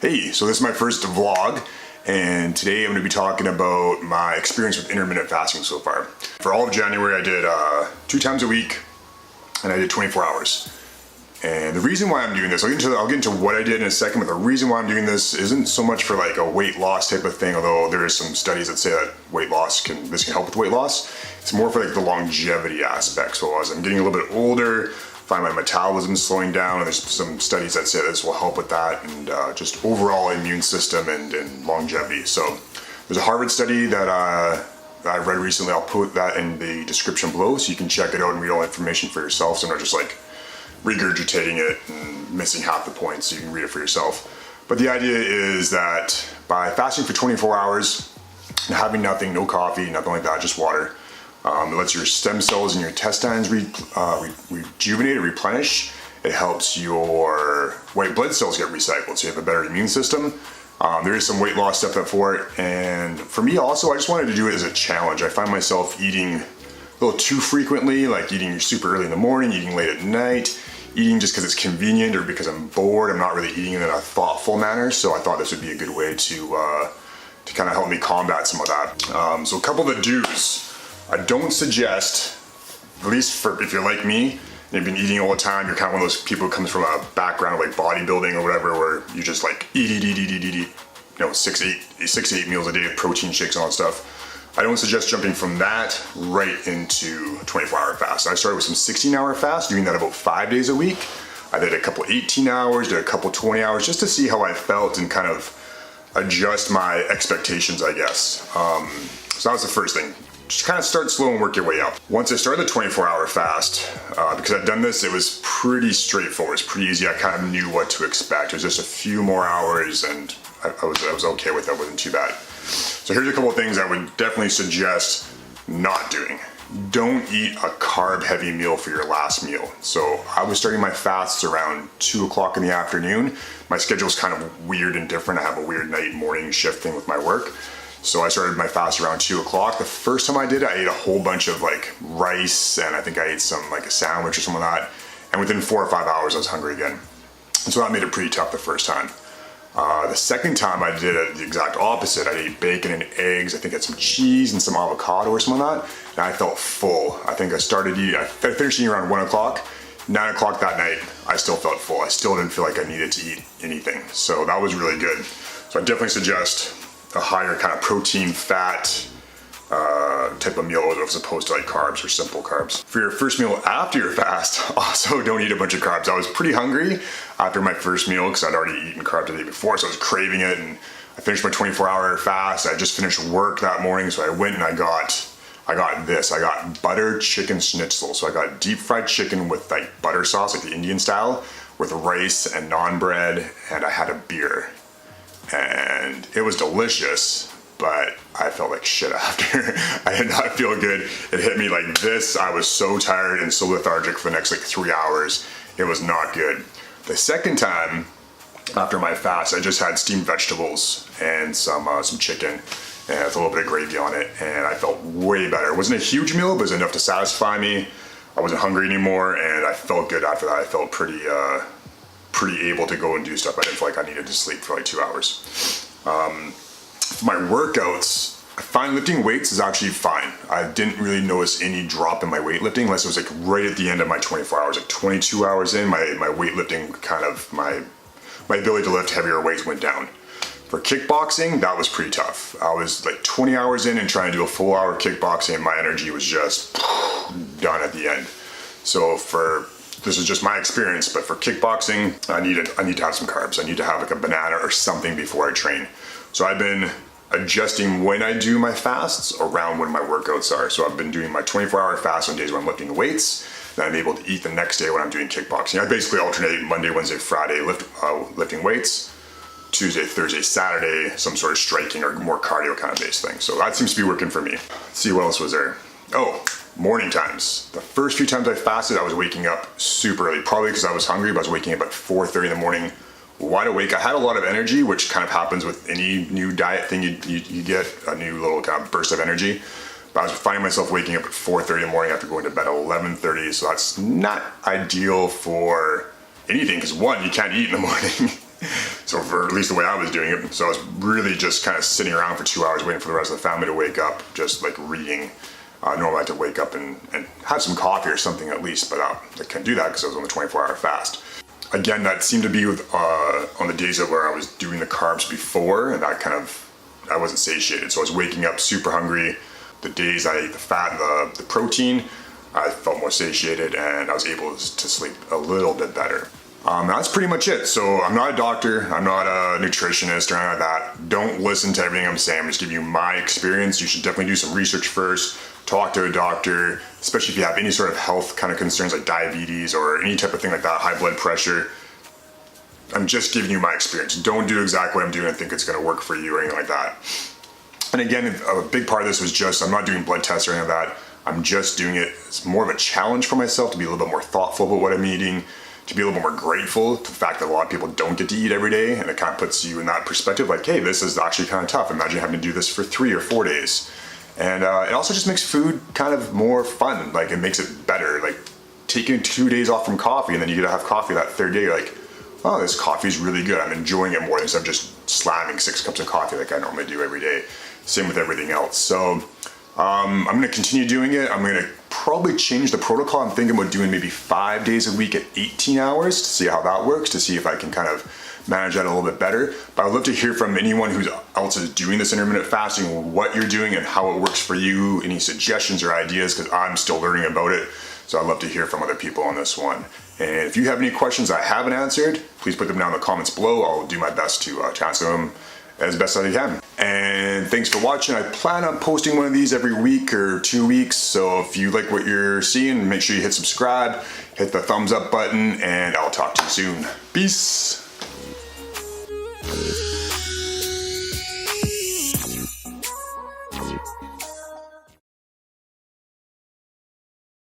Hey, so this is my first vlog, and today I'm going to be talking about my experience with intermittent fasting so far. For all of January I did 2 times a week, and I did 24 hours. And the reason why I'm doing this, I'll get into what I did in a second, but the reason why I'm doing this isn't so much for like a weight loss type of thing, although there is some studies that say that this can help with weight loss. It's more for like the longevity aspect. So as I'm getting a little bit older, find my metabolism slowing down, and there's some studies that say this will help with that, and just overall immune system and longevity. So there's a Harvard study that I read recently. I'll put that in the description below so you can check it out and read all the information for yourself, so I'm not just like regurgitating it and missing half the points, so you can read it for yourself. But the idea is that by fasting for 24 hours and having nothing, no coffee, nothing like that, just water, it lets your stem cells in your intestines rejuvenate or replenish. It helps your white blood cells get recycled, so you have a better immune system. There is some weight loss stuff for it, and for me also, I just wanted to do it as a challenge. I find myself eating a little too frequently, like eating super early in the morning, eating late at night, eating just because it's convenient or because I'm bored. I'm not really eating in a thoughtful manner, so I thought this would be a good way to kind of help me combat some of that. So a couple of the do's. I don't suggest, at least for if you're like me, and you've been eating all the time, you're kind of one of those people who comes from a background of like bodybuilding or whatever, where you just like eat, you know, 6 to 8 meals a day of protein shakes and all that stuff. I don't suggest jumping from that right into a 24-hour fast. I started with some 16-hour fast, doing that about 5 days a week. I did a couple 18 hours, did a couple 20 hours, just to see how I felt and kind of adjust my expectations, I guess. So that was the first thing. Just kind of start slow and work your way up. Once I started the 24-hour fast, because I'd done this, it was pretty straightforward. It's pretty easy. I kind of knew what to expect. It was just a few more hours, and I was okay with that. It wasn't too bad. So here's a couple of things I would definitely suggest not doing. Don't eat a carb-heavy meal for your last meal. So I was starting my fasts around 2 o'clock in the afternoon. My schedule's kind of weird and different. I have a weird night-morning shift thing with my work. So I started my fast around 2 o'clock. The first time I did it, I ate a whole bunch of like rice, and I think I ate some like a sandwich or some of that. And within 4 or 5 hours, I was hungry again. And so that made it pretty tough the first time. The second time I did it the exact opposite. I ate bacon and eggs. I think I had some cheese and some avocado or something like that. And I felt full. I think I finished eating around 1 o'clock. 9 o'clock that night, I still felt full. I still didn't feel like I needed to eat anything. So that was really good. So I definitely suggest a higher kind of protein, fat type of meal as opposed to like carbs or simple carbs. For your first meal after your fast, also don't eat a bunch of carbs. I was pretty hungry after my first meal because I'd already eaten carbs the day before, so I was craving it, and I finished my 24-hour fast. I just finished work that morning, so I went and I got butter chicken schnitzel. So I got deep fried chicken with like butter sauce, like the Indian style, with rice and naan bread, and I had a beer. And it was delicious, but I felt like shit after. I did not feel good. It hit me like this. I was so tired and so lethargic for the next like 3 hours. It was not good. The second time after my fast, I just had steamed vegetables and some chicken and with a little bit of gravy on it, and I felt way better. It wasn't a huge meal, but it was enough to satisfy me. I wasn't hungry anymore, and I felt good after that. I felt pretty able to go and do stuff. I didn't feel like I needed to sleep for like 2 hours. For my workouts, I find lifting weights is actually fine. I didn't really notice any drop in my weightlifting unless it was like right at the end of my 24 hours, like 22 hours in, my weightlifting my ability to lift heavier weights went down. For kickboxing, that was pretty tough. I was like 20 hours in and trying to do a full hour of kickboxing, and my energy was just done at the end. So this is just my experience, but for kickboxing, I need to have some carbs. I need to have like a banana or something before I train. So I've been adjusting when I do my fasts around when my workouts are. So I've been doing my 24-hour fast on days when I'm lifting weights, then I'm able to eat the next day when I'm doing kickboxing. I basically alternate Monday, Wednesday, Friday lifting weights, Tuesday, Thursday, Saturday, some sort of striking or more cardio kind of based thing. So that seems to be working for me. Let's see what else was there. Oh, morning times. The first few times I fasted, I was waking up super early, probably because I was hungry, but I was waking up at 4:30 in the morning, wide awake. I had a lot of energy, which kind of happens with any new diet thing you get, a new little kind of burst of energy. But I was finding myself waking up at 4:30 in the morning after going to bed at 11:30, so that's not ideal for anything, because one, you can't eat in the morning. So for at least the way I was doing it. So I was really just kind of sitting around for 2 hours waiting for the rest of the family to wake up, just like reading. Normally I had to wake up and have some coffee or something at least, but I couldn't do that because I was on the 24-hour fast. Again, that seemed to be with, on the days of where I was doing the carbs before, and I wasn't satiated. So I was waking up super hungry. The days I ate the fat and the protein, I felt more satiated and I was able to sleep a little bit better. That's pretty much it. So I'm not a doctor, I'm not a nutritionist or anything like that. Don't listen to everything I'm saying. I'm just giving you my experience. You should definitely do some research first. Talk to a doctor, especially if you have any sort of health kind of concerns like diabetes or any type of thing like that, high blood pressure. I'm just giving you my experience. Don't do exactly what I'm doing and think it's gonna work for you or anything like that. And again, a big part of this was just, I'm not doing blood tests or anything like that. I'm just doing it as more of a challenge for myself to be a little bit more thoughtful about what I'm eating, to be a little bit more grateful to the fact that a lot of people don't get to eat every day, and it kind of puts you in that perspective like, hey, this is actually kind of tough. Imagine having to do this for 3 or 4 days. And it also just makes food kind of more fun. Like it makes it better. Like taking 2 days off from coffee and then you get to have coffee that third day, you're like, oh, this coffee is really good. I'm enjoying it more than instead of just slamming 6 cups of coffee like I normally do every day. Same with everything else. So I'm gonna continue doing it. I'm gonna probably change the protocol. I'm thinking about doing maybe 5 days a week at 18 hours to see how that works, to see if I can kind of manage that a little bit better. But I'd love to hear from anyone who else is doing this intermittent fasting, what you're doing and how it works for you, any suggestions or ideas, because I'm still learning about it. So I'd love to hear from other people on this one. And if you have any questions I haven't answered, please put them down in the comments below. I'll do my best to answer them as best as I can. And thanks for watching. I plan on posting one of these every week or 2 weeks. So if you like what you're seeing, make sure you hit subscribe, hit the thumbs up button, and I'll talk to you soon. Peace.